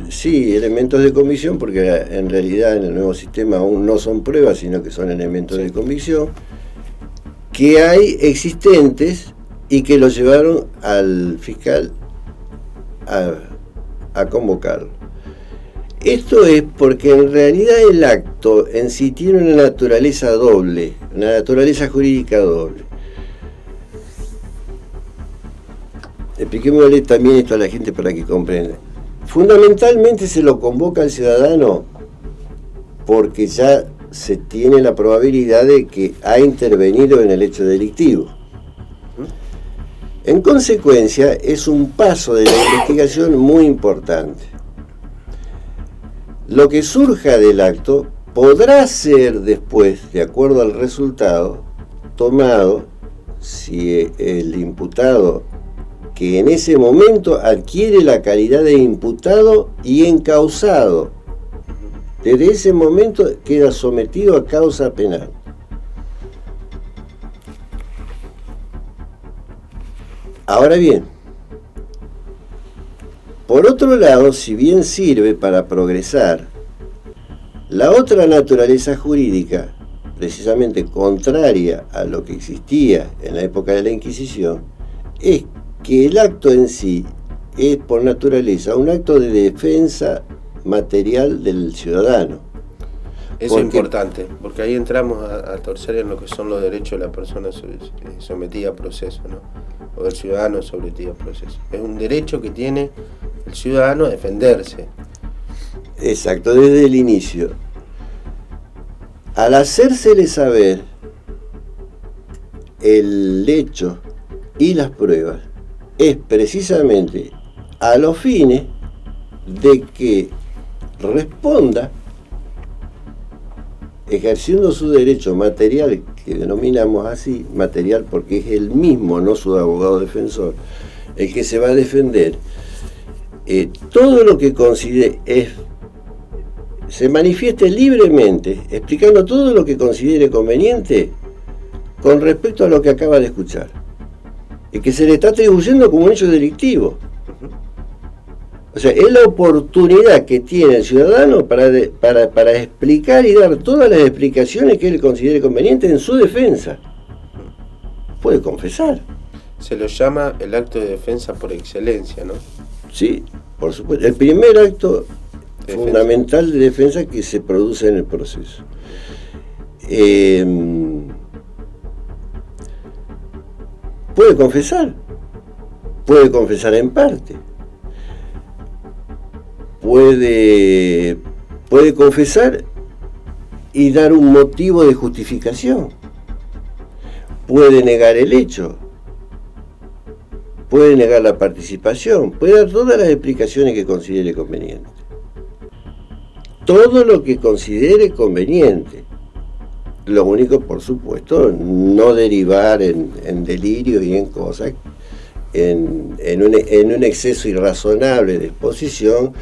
Sí, elementos de convicción, porque en realidad en el nuevo sistema aún no son pruebas, sino que son elementos de convicción, que hay existentes y que lo llevaron al fiscal a convocarlo. Esto es porque en realidad el acto en sí tiene una naturaleza doble, una naturaleza jurídica doble. Expliquémosle también esto a la gente para que comprenda. Fundamentalmente se lo convoca al ciudadano porque ya se tiene la probabilidad de que ha intervenido en el hecho delictivo. En consecuencia, es un paso de la investigación muy importante. Lo que surja del acto podrá ser después, de acuerdo al resultado, tomado si el imputado, que en ese momento adquiere la calidad de imputado y encausado, desde ese momento queda sometido a causa penal. Ahora bien, por otro lado, si bien sirve para progresar, la otra naturaleza jurídica, precisamente contraria a lo que existía en la época de la Inquisición, es que el acto en sí es por naturaleza un acto de defensa material del ciudadano. Eso es importante, porque ahí entramos a torcer en lo que son los derechos de la persona sometida a proceso, ¿no? O del ciudadano sometido a proceso. Es un derecho que tiene el ciudadano a defenderse. Exacto, desde el inicio. Al hacérsele saber el hecho y las pruebas, es precisamente a los fines de que responda ejerciendo su derecho material, que denominamos así, material porque es el mismo, no su abogado defensor, el que se va a defender, todo lo que considere se manifieste libremente, explicando todo lo que considere conveniente con respecto a lo que acaba de escuchar, y que se le está atribuyendo como un hecho delictivo. O sea, es la oportunidad que tiene el ciudadano para explicar y dar todas las explicaciones que él considere convenientes en su defensa. Puede confesar. Se lo llama el acto de defensa por excelencia, ¿no? Sí, por supuesto. El primer acto fundamental de defensa que se produce en el proceso. Puede confesar en parte. Puede confesar y dar un motivo de justificación. Puede negar el hecho. Puede negar la participación. Puede dar todas las explicaciones que considere conveniente. Todo lo que considere conveniente. Lo único, por supuesto, no derivar en delirios y en cosas, en un exceso irrazonable de exposición.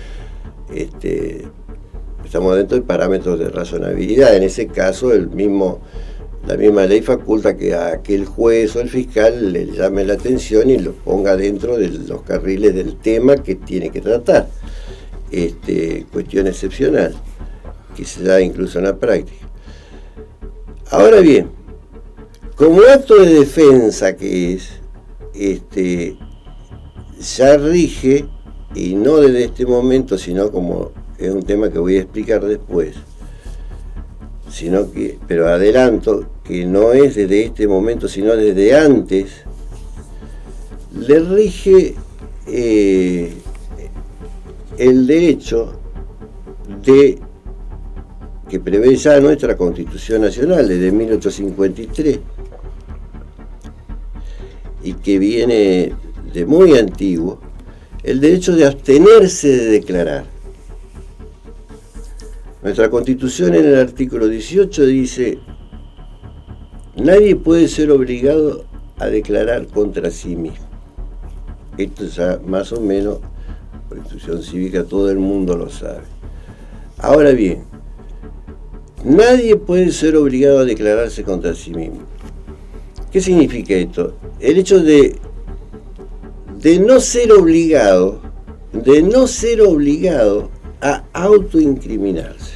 Estamos dentro de parámetros de razonabilidad. En ese caso, la misma ley faculta que a aquel juez o el fiscal le llame la atención y lo ponga dentro de los carriles del tema que tiene que tratar. Cuestión excepcional, que se da incluso en la práctica. Ahora bien, como acto de defensa que es, ya rige, y no desde este momento, sino como es un tema que voy a explicar después, sino que, pero adelanto que no es desde este momento, sino desde antes, le rige el derecho que prevé ya nuestra Constitución Nacional desde 1853 y que viene de muy antiguo, el derecho de abstenerse de declarar. Nuestra Constitución en el artículo 18 dice: nadie puede ser obligado a declarar contra sí mismo. Esto ya más o menos, por instrucción cívica, todo el mundo lo sabe. Ahora bien, nadie puede ser obligado a declararse contra sí mismo. ¿Qué significa esto? El hecho de no ser obligado a autoincriminarse.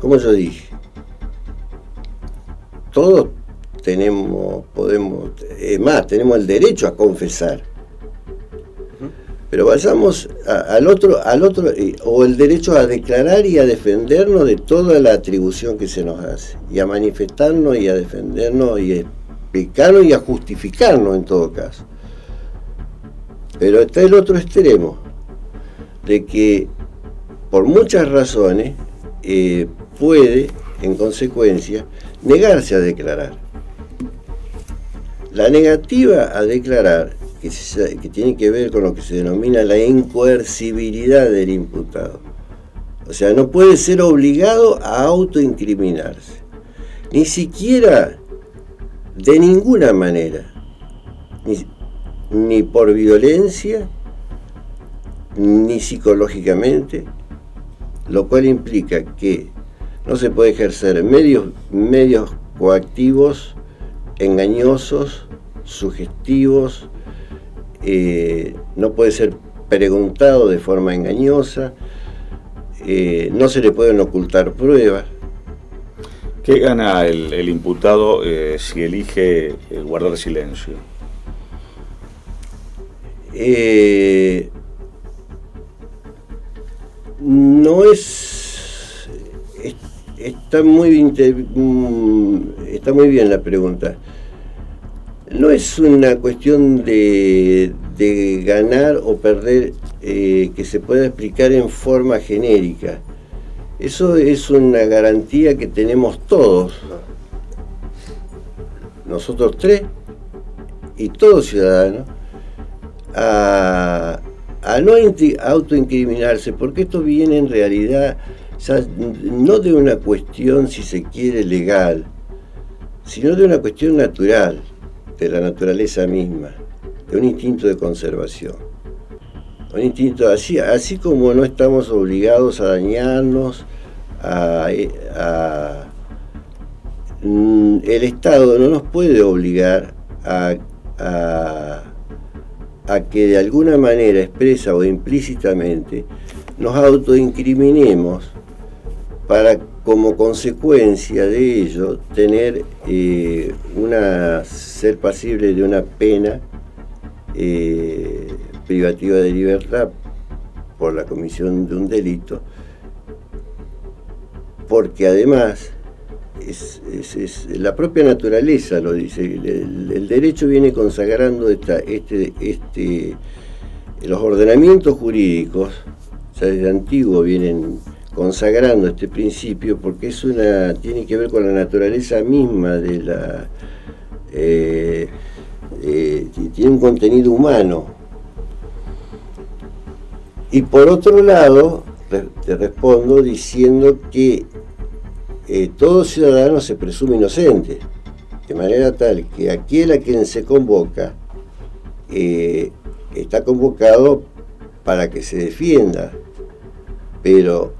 Como yo dije, todos tenemos el derecho a confesar. Pero vayamos al otro, o el derecho a declarar y a defendernos de toda la atribución que se nos hace, y a manifestarnos y a defendernos y a explicarnos y a justificarnos en todo caso. Pero está el otro extremo, de que por muchas razones puede, en consecuencia, negarse a declarar. La negativa a declarar, que tiene que ver con lo que se denomina la incoercibilidad del imputado. O sea, no puede ser obligado a autoincriminarse, ni siquiera de ninguna manera, ni por violencia, ni psicológicamente, lo cual implica que no se puede ejercer medios coactivos, engañosos, sugestivos, no puede ser preguntado de forma engañosa, no se le pueden ocultar pruebas. ¿Qué gana el imputado si elige guardar silencio? No está muy bien la pregunta. No es una cuestión de ganar o perder que se pueda explicar en forma genérica. Eso es una garantía que tenemos todos, nosotros tres y todo ciudadano, a no autoincriminarse, porque esto viene en realidad ya no de una cuestión, si se quiere, legal, sino de una cuestión natural, de la naturaleza misma, de un instinto de conservación. Un instinto así como no estamos obligados a dañarnos, el Estado no nos puede obligar a que de alguna manera, expresa o implícitamente, nos autoincriminemos para, como consecuencia de ello, tener ser pasible de una pena privativa de libertad por la comisión de un delito, porque además la propia naturaleza lo dice. El derecho viene consagrando los ordenamientos jurídicos, ya desde antiguo vienen consagrando este principio, porque tiene que ver con la naturaleza misma tiene un contenido humano. Y por otro lado, te respondo diciendo que todo ciudadano se presume inocente, de manera tal que aquel a quien se convoca está convocado para que se defienda, pero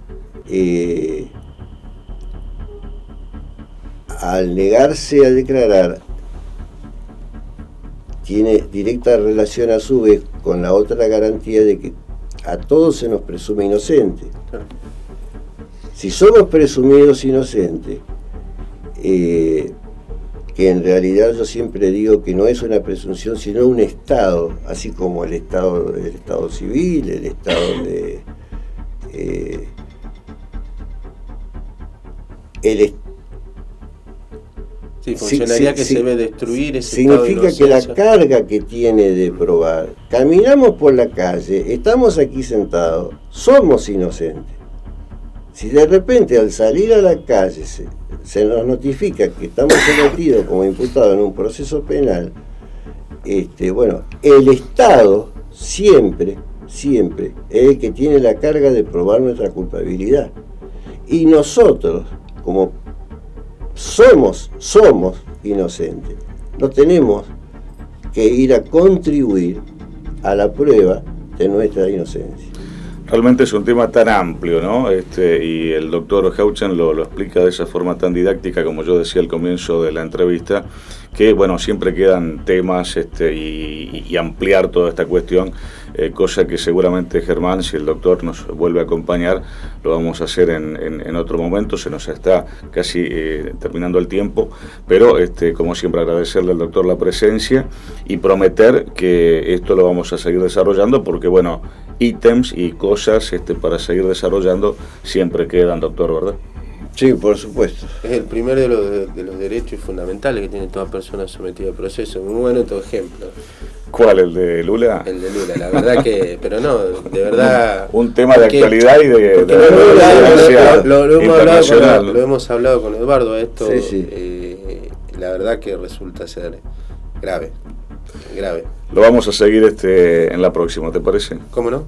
al negarse a declarar tiene directa relación a su vez con la otra garantía de que a todos se nos presume inocente. Si somos presumidos inocentes, que en realidad yo siempre digo que no es una presunción, sino un estado, así como el estado civil, el estado funcionaría que se debe destruir ese significa estado de que la carga que tiene de probar, caminamos por la calle, estamos aquí sentados, somos inocentes. Si de repente al salir a la calle se nos notifica que estamos sometidos como imputados en un proceso penal, bueno, el Estado siempre es el que tiene la carga de probar nuestra culpabilidad. Y nosotros, como somos inocentes, no tenemos que ir a contribuir a la prueba de nuestra inocencia. Realmente es un tema tan amplio, ¿no? Y el doctor Hauchen lo explica de esa forma tan didáctica, como yo decía al comienzo de la entrevista, que bueno, siempre quedan temas y ampliar toda esta cuestión, cosa que seguramente Germán, si el doctor nos vuelve a acompañar, lo vamos a hacer en otro momento. Se nos está casi terminando el tiempo, pero como siempre agradecerle al doctor la presencia y prometer que esto lo vamos a seguir desarrollando, porque bueno, ítems y cosas para seguir desarrollando siempre quedan, doctor, ¿verdad? Sí, por supuesto. Es el primero de los derechos fundamentales que tiene toda persona sometida a proceso. Muy bueno tu ejemplo. ¿Cuál? ¿El de Lula? El de Lula, la verdad que... Pero no, de verdad... Un tema de actualidad y de lo hemos hablado con Eduardo, esto, sí. La verdad que resulta ser grave. Lo vamos a seguir en la próxima, ¿te parece? ¿Cómo no?